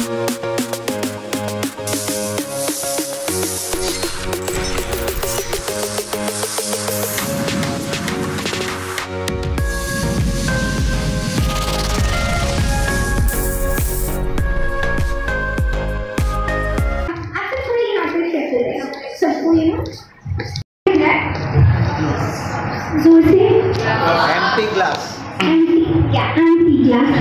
सबको ये जोर से empty glass empty glass.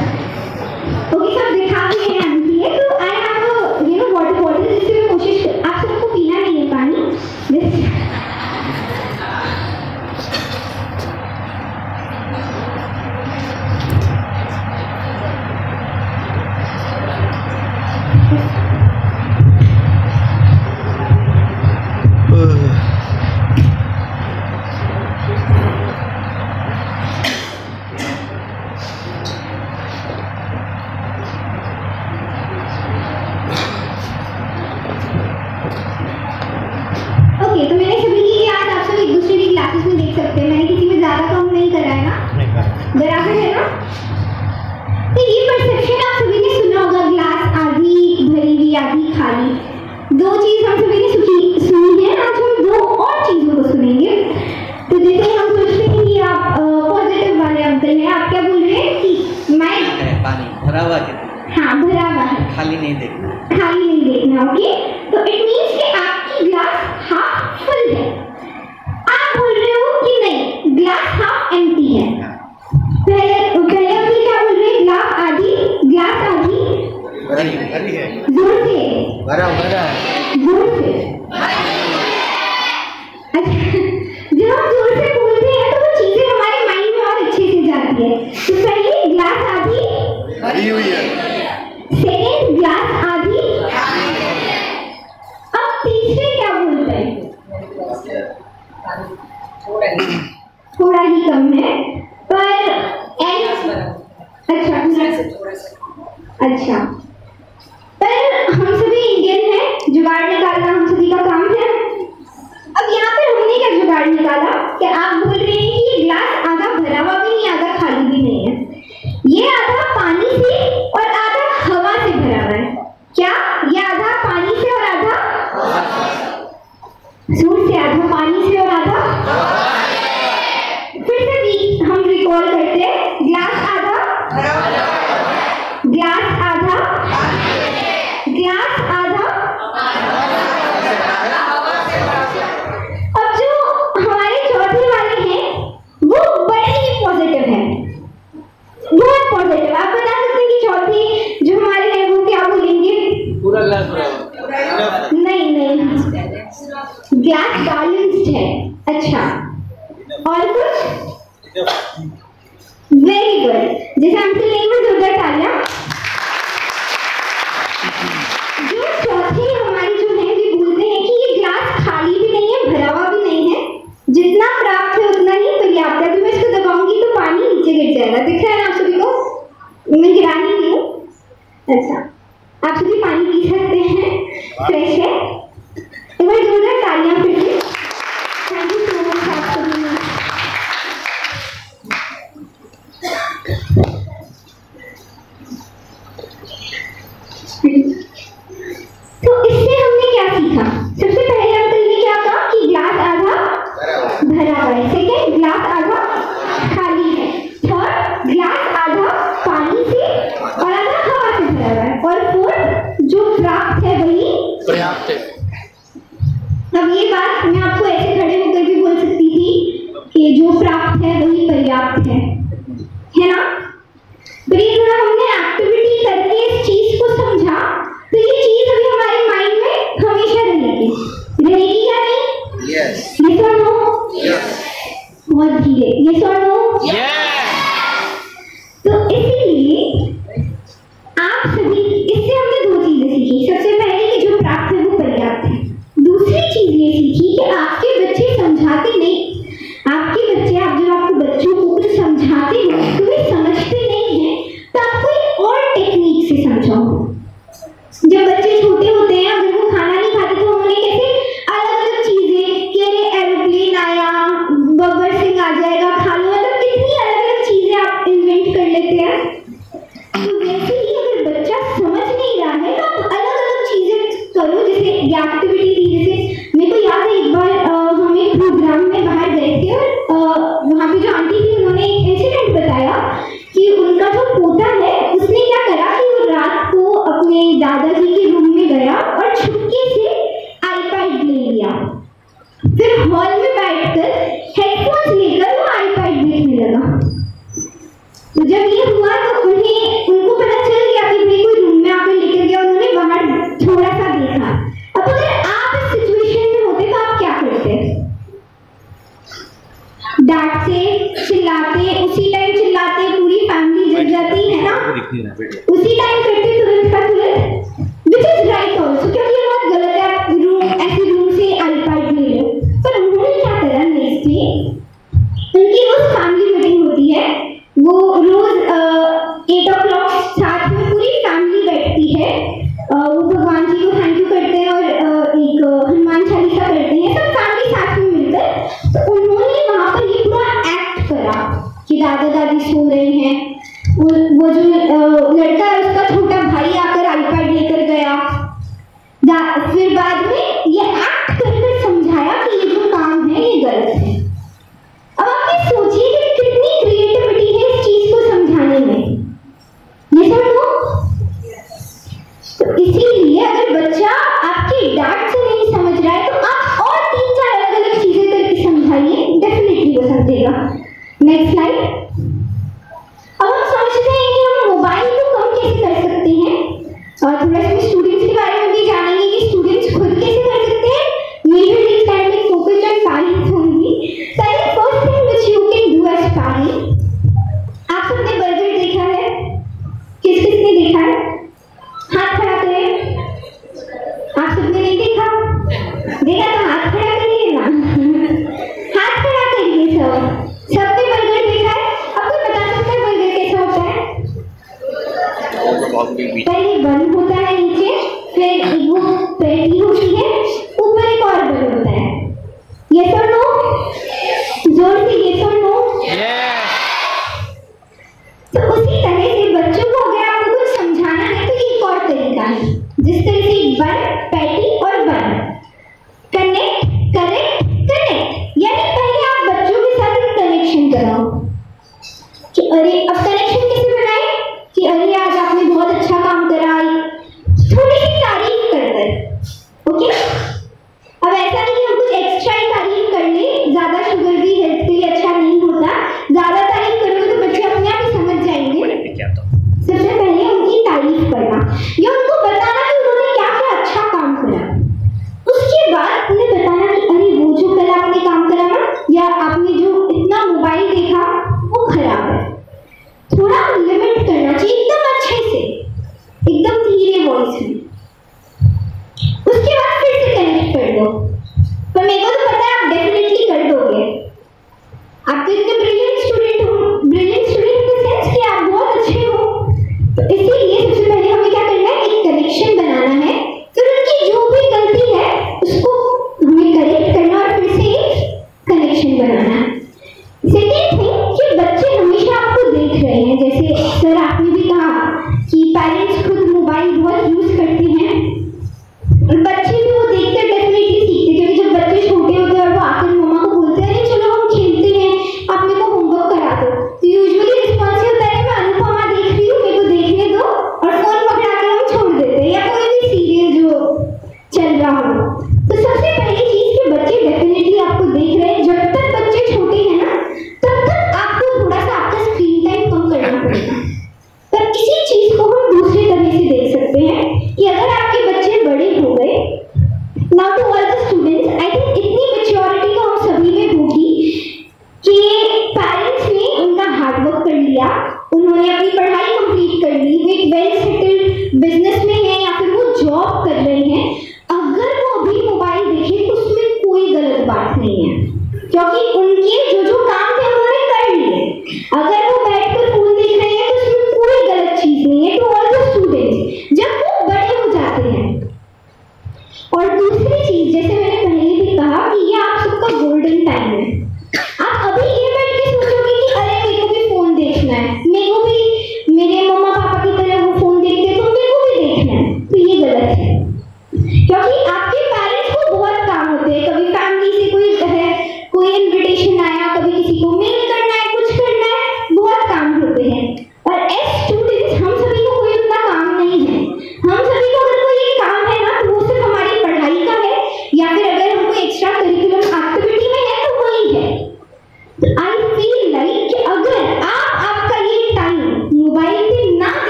Okay सब दिखा रहे हैं एम्प्टी है, तो आई हैव वाटर बॉटल जिससे मैं कोशिश आप सबको पीना नहीं है पानी। तो मैंने सभी की आज आप सब एक दूसरे की क्लासेस में देख सकते हैं, मैंने किसी में ज्यादा कम नहीं करा है ना, बराबर है ना। तो ये परसेप्शन आप सभी ने सुना होगा, ग्लास आधी भरी हुई आधी खाली। दो चीज हम सभी ने सुनी है, आज हम दो और चीजों को सुनेंगे। तो जैसे हम सोचते हैं कि आप पॉजिटिव वाले अंकल हैं, आप क्या बोल रहे हैं कि मैं पानी भरा हुआ है, हाँ भरा हुआ है, खाली नहीं देखना, खाली नहीं देखना। ओके, तो इट मींस कि आपकी ग्लास हाफ फुल है, आप बोल रहे हो कि नहीं ग्लास हाफ एम्प्टी है। पहले अंकल क्या बोल रहे हैं, ग्लास आधी भरी है, जोर से भरा जोर से। अच्छा, जब हम जोर से बोलते हैं तो वो चीजें हमारे माइंड में और अच्छे से जाती है। तो पहले ग्लास आधी भरी हुई है, सेकेंड ग्लास आधी, अब तीसरे क्या बोलते हैं, थोड़ा ही कम है पर अच्छा पर हम सभी इंडियन हैं, जुगाड़ निकालना हम सभी का काम है। अब यहाँ पर हमने क्या जुगाड़ निकाला कि आप बोल रहे हैं कि ये ग्लास आधा भरा हुआ भी नहीं, आधा खाली भी नहीं है, ये आधा पानी से और आधा हवा से भरा हुआ है। क्या ये आधा पानी से और आधा सूर्य से, आधा पानी से और आधा फिर से भी हम रिकॉल करते हैं, ग्लास आधा अब जो हमारे चौथे वाले हैं वो बड़े ही पॉजिटिव हैं, बहुत पॉजिटिव। आप बता सकते हैं कि चौथे जो हमारे हैं वो क्या बोलेंगे, पूरा ग्लास भरा, नहीं ग्लास बैलेंस्ड है। अच्छा, और कुछ वेरी गुड, जैसे अंकल ने में जोरदार तालियां। जो चौथे हमारे जो है वे बोलते हैं कि ये ग्लास खाली भी नहीं है, भरा हुआ भी नहीं है, जितना प्राप्त है उतना ही पर्याप्त है। तो मैं इसको दबाऊंगी तो पानी नीचे गिर जाएगा, दिख रहा है ना आप सभी को, मैं गिरानी नहीं हूँ। अच्छा, आप सभी पानी पी सकते हैं, फ्रेश है। एक बार जोरदार तालियां फिर से। थैंक यू सो मच आप सभी ने। तो इससे हमने क्या सीखा, सबसे पहले अंकल ने क्या कहा कि ग्लास आधा भरा हुआ है, सेकेंड ग्लास आधा खाली है, थर्ड ग्लास आधा पानी से और आधा हवा से भरा हुआ है, और फोर्थ जो प्राप्त है वही पर्याप्त है। अब ये बात मैं आपको ऐसे खड़े होकर भी बोल सकती थी कि जो प्राप्त है वही पर्याप्त है ना। पर ये थोड़ा हमने एक्टिविटी करके इस चीज को समझा, तो ये चीज अभी हमारे माइंड में हमेशा रहेगी या नहीं? यस। यस और नो? यस। बहुत धीरे, यस और नो? यस। तो इसीलिए आप सभी, इससे हमने दो चीजें सीखी। सबसे पहले कि जो प्राप्त है वो पर्याप्त है। दूसरी चीज ये सीखी कि आपके बच्चे समझाते नहीं, आपके बच्चे, आप जब आपको बच्चों को कुछ समझाते हो तो वे समझते नहीं है, तो आप कोई और टेक्निक से समझाओ। दादाजी के रूम में गया और छुपके से आईपैड ले लिया। फिर हॉल में बैठकर हेडफोन्स लेकर वो आईपैड देखने लगा। तो जब ये हुआ तो उनको पता चल गया कि भाई कोई रूम में आकर लेकर गया। उन्होंने बाहर थोड़ा सा देखा। अब अगर आप इस सिचुएशन में होते तो आप क्या करते? डांटते, चिल्लाते, उसी टाइम चिल्लाते, पूरी फैमिली जल जाती है ना, उसी टाइम करते तुरंत का तुरंत, विच इज राइट ऑल्सो, क्योंकि ये बहुत गलत है आप ऐसे रूम से आईपैड ले लो। पर उन्होंने क्या करा नेक्स्ट डे, उनकी रोज फैमिली मीटिंग होती है, वो रोज 8 o'clock साथ में पूरी फैमिली बैठती है, वो भगवान जी को थैंक यू करते हैं और एक हनुमान चालीसा करते हैं, सब फैमिली साथ में मिलकर। तो उन्होंने वहाँ पर ये पूरा एक्ट करा कि दादा दादी सो रहे हैं, वो जो लड़का है उसका छोटा भाई आकर आईपैड लेकर गया। फिर बाद में ये एक्ट कर समझाया कि ये जो काम है ये गलत है। अब आप ये सोचिए कि कितनी क्रिएटिविटी है इस चीज को समझाने में, ये सब लोग। तो इसीलिए अगर बच्चा आपकी डांट से नहीं समझ रहा है तो आप और 3-4 अलग-अलग चीजें करके समझाइए, डेफिनेटली वो समझेगा। Next slide. अब हम समझते हैं कि हम मोबाइल को कम कैसे कर सकते हैं और थोड़ा सा स्टूडेंट्स के बारे में भी जानेंगे कि स्टूडेंट्स खुद कैसे कर सकते हैं। Majorly standing focus on parents only. So I think first thing which you can do as parent, आप सबने बर्गर देखा है? किसने देखा है? हाथ खड़ा करें। आप सबने नहीं देखा? देखा तो हाथ खड़ा करिए ना। हाथ खड़ा करिए सब। सबने बर्गर देखा है? आपको बता सकता है बर्गर कैसा होता है? पहले बन होता है नीचे, फिर एक वो पैटी होती है, ऊपर एक और बन होता है। Yes or no? जोर से yes or no? तो उसी तरह से बच्चों को अगर आपको कुछ समझाना है तो एक और तरीका है, जिस तरह से बन, पैटी और बन, कनेक्ट, करेक्ट, कनेक्ट। यानी पहले आप बच्चों के साथ एक कनेक्शन कराओ कि अरे, अब कनेक्शन कैसे बनाए कि अरे आज आपने बहुत अच्छा काम करा, थोड़ी सी तारीफ कर ओके। अब ऐसा नहीं कि हम कुछ एक्स्ट्रा ही तारीफ कर ले, ज्यादा शुगर भी हेल्थ के लिए अच्छा नहीं होता। ज्यादा तारीफ करोगे तो बच्चे अपने आप ही समझ जाएंगे। सबसे पहले उनकी तारीफ करना या उनको बताना कि उन्होंने क्या क्या अच्छा काम करा। उसके बाद उन्हें बताना कि अरे वो जो कल आपने काम करा ना, या आपने जो इतना मोबाइल देखा वो खराब है। थोड़ा लिमिट करना चाहिए, एकदम अच्छे से, एकदम धीरे वॉइस में। उसके बाद फिर से कनेक्ट कर दो। पर मेरे को तो पता है आप डेफिनेटली कर दोगे। आप तो इतने ब्रिलियंट स्टूडेंट हो, brilliant student in the sense कि आप बहुत अच्छे हो। तो इसीलिए सबसे पहले हमें क्या करना है, एक कनेक्शन बनाना है, फिर उनकी जो भी गलती है उसको हमें करेक्ट करना और फिर से एक कनेक्शन बनाना है। सेकेंड थिंग कि बच्चे हमेशा आपको देख रहे हैं, जैसे सर आपने भी कहा कि पेरेंट्स खुद मोबाइल बहुत यूज करते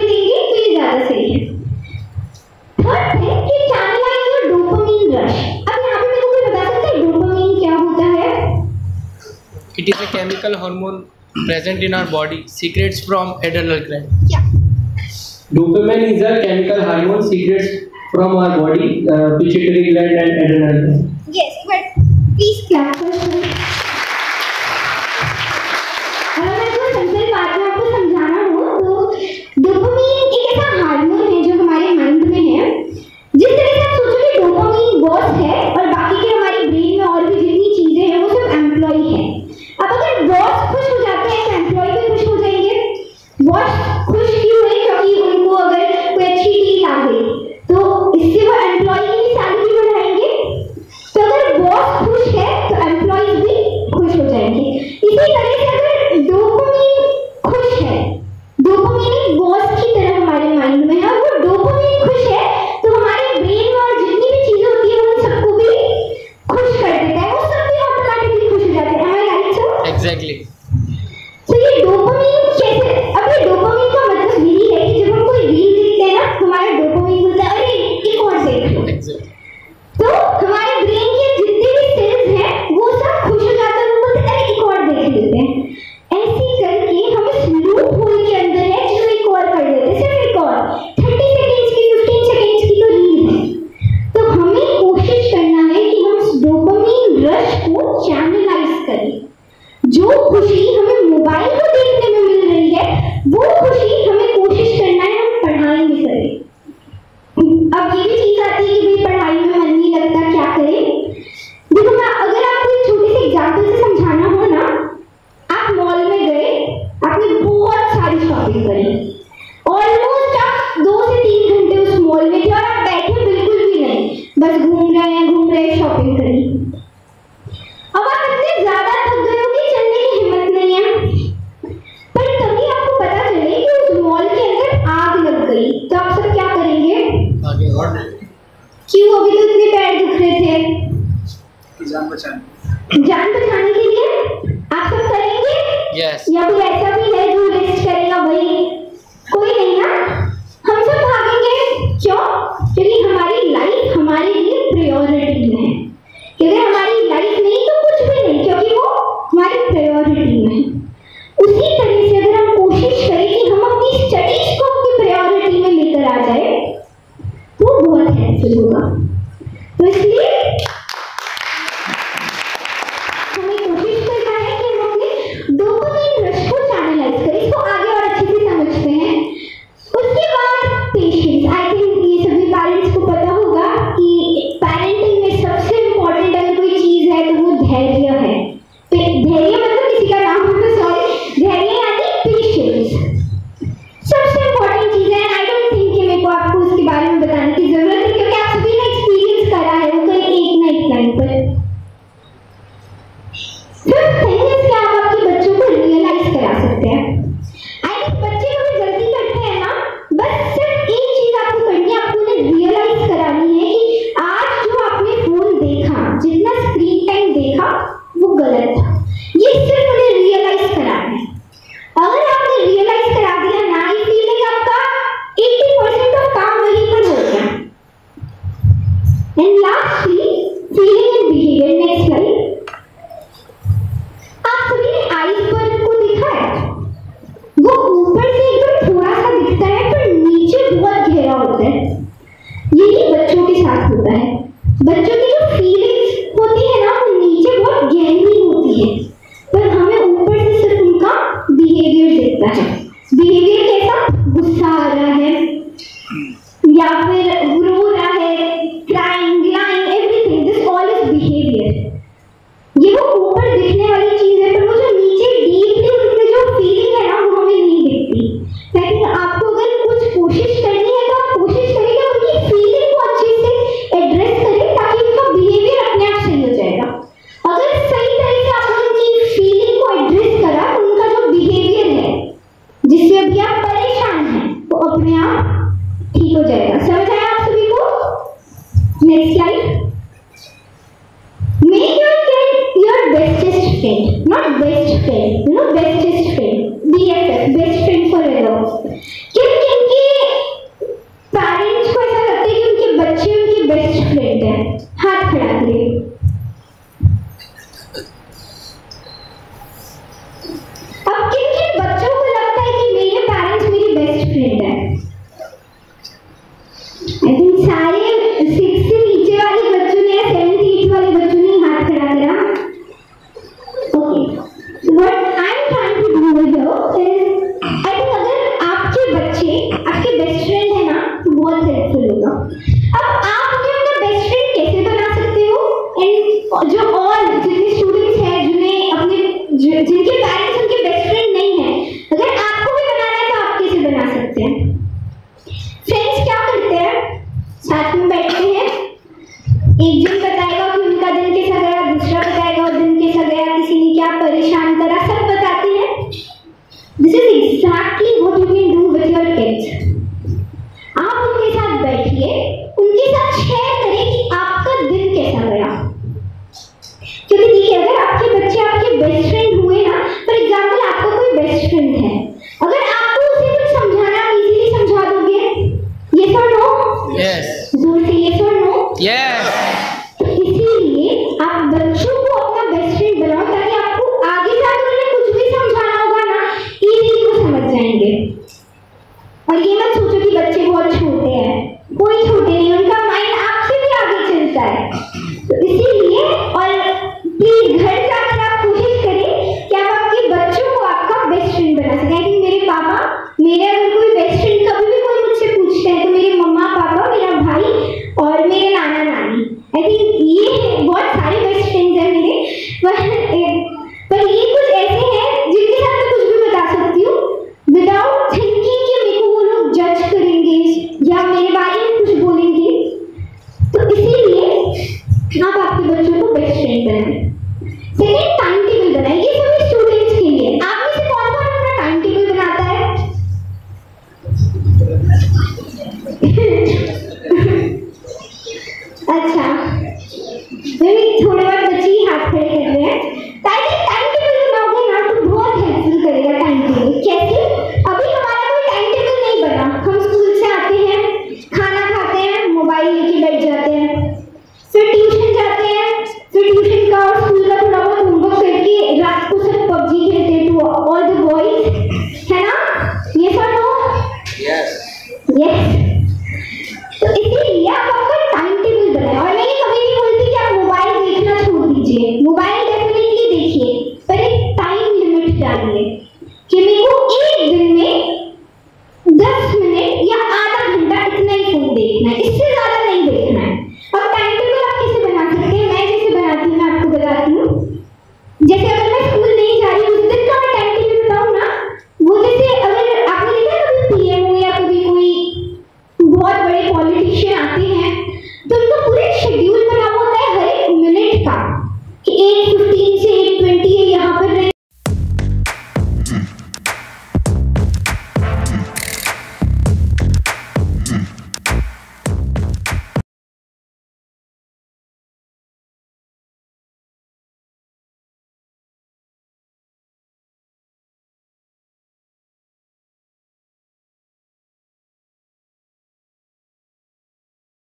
भी देंगे तो ये ज्यादा सही है। थर्ड है कि चैनलाइज योर डोपामाइन रश। अब यहाँ पे मेरे को कोई बता सकता है डोपामाइन क्या होता है? It is a chemical hormone present in our body, secretes from adrenal gland. क्या? Dopamine is a chemical hormone secretes from our body, pituitary gland and adrenal gland. Yes, but please clap for me. अगर मैं कोई simple बात में आपको समझाना हो तो डोपामाइन एक ऐसा हार्मोन है जो हमारे माइंड में है। जिस तरह से आप सोचो कि डोपामाइन बॉस है और बाकी के हमारे ब्रेन में और भी जितनी चीजें हैं वो सब एम्प्लॉय है। अब अगर बॉस खुश हो जाते हैं तो एम्प्लॉय भी खुश हो जाएंगे। बॉस खुश क्यों है? क्योंकि उनको अगर कोई अच्छी डील आ गई तो इससे वो एम्प्लॉय की सैलरी बढ़ाएंगे। तो अगर बॉस खुश है तो एम्प्लॉय भी खुश हो जाएंगे। इसी तरह से अगर डोपामाइन खुश है, डोपामाइन एक बॉस की तरह हमारे माइंड में है और वो डोपामाइन खुश है तो हमारे ब्रेन में और जितनी भी चीजें होती है उन सबको भी खुश कर देता है, वो सब भी ऑटोमेटिकली खुश हो जाते हैं। Am I right, sir? Exactly. तो ये डोपामाइन कैसे? अब ये डोपामाइन का मतलब यही है कि जब हम कोई रील देखते हैं ना हमारा डोपामाइन बोलता है अरे एक और देख लो। Exactly. तो हमारे ब्रेन के जितने भी सेल्स हैं वो सब खुश हो जाते हैं, वो बोलते हैं अरे एक और देख लेते हैं। ऐसे करके हम इस लूप होल के अंदर है जो एक और कर लेते हैं, सिर्फ एक और 30 सेकंड्स की 15 सेकंड्स की तो रील है। तो हमें कोशिश करना है कि हम इस डोपामाइन रश को चैनलाइज करें। जो खुशी हमें मोबाइल को देखने में मिल रही है वो खुशी हमें कोशिश करना है हम पढ़ाई में करें। अब ये भी चीज आती है कि भाई पढ़ाई में मन नहीं लगता, क्या करें? देखो मैं अगर आपको एक छोटे से एग्जांपल से समझाना हो ना, आप मॉल में गए, आपने बहुत सारी शॉपिंग करी, ऑलमोस्ट आप 2 से 3 घंटे उस मॉल में थे और आप बैठे बिल्कुल भी नहीं, बस घूम रहे हैं शॉपिंग करी। अब आप इतने ज्यादा थक गए हो कि चलने की हिम्मत नहीं है, पर तभी आपको पता चले कि उस मॉल के अंदर आग लग गई, तो आप सब क्या करेंगे? आगे और क्यों? अभी तो इतने पैर दुख रहे थे। जान बचाने के लिए आप सब करेंगे? Yes. या कोई ऐसा भी है जो लिस्ट करेगा? भाई कोई नहीं ना, हम सब भागेंगे। क्यों? क्योंकि हमारी लाइफ हमारे लिए प्रायोरिटी में है। अगर हमारी लाइफ नहीं तो कुछ भी नहीं, क्योंकि वो हमारी प्रायोरिटी में है। उसी तरह से अगर हम कोशिश करें कि हम अपनी स्टडीज को अपनी प्रायोरिटी में लेकर आ जाए तो बहुत हेल्पफुल होगा। तो इसलिए हमें कोशिश करना है कि हम अपने डोपामाइन रश को चैनलाइज करें। इसको आगे और अच्छे से समझते हैं। उसके बाद पेशेंस। आई थिंक ये सभी पेरेंट्स को पता होगा कि पेरेंटिंग में सबसे इम्पोर्टेंट अगर कोई चीज है तो वो धैर्य है। धैर्य मतलब किसी का नाम हो तो सॉरी, धैर्य यानी पेशेंस सबसे इम्पोर्टेंट चीज है। आई डोंट थिंक कि मेरे को आपको उसके बारे में बताने की जरूरत है, क्योंकि आप सभी ने एक्सपीरियंस करा है वो कहीं एक ना एक टाइम पर। फिफ्थ थिंग इज कि आप आपके बच्चों को रियलाइज करा सकते हैं। आई थिंक बच्चे कभी गलती करते हैं ना, बस सिर्फ एक चीज हैं। फ्रेंड्स क्या करते हैं? साथ में बैठते हैं, एक